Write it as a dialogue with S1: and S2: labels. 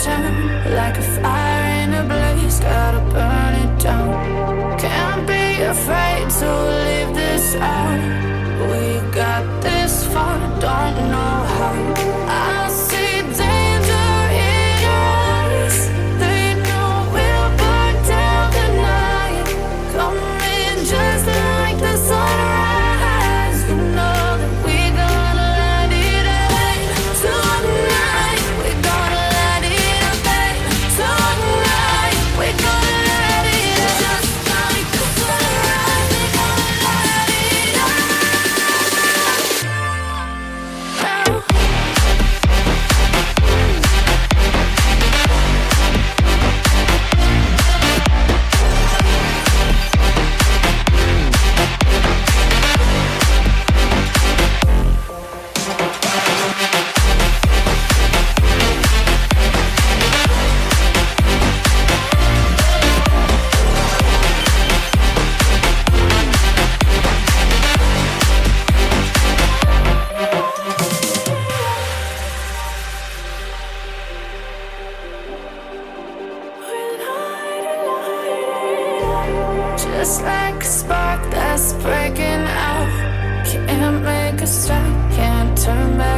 S1: town, like a fire in a blaze, gotta burn it down. Can't be afraid to leave this out. We got this far, don't know how. I see danger in your eyes. They know we'll burn down the night. Coming just like the sunrise. You know that we're gonna let it out. Tonight, we're gonna let it out. Tonight, we're gonna let it out. Just like the sunrise, we're gonna let it out. Just like a spark that's breaking out. Can't make a stop, can't turn back.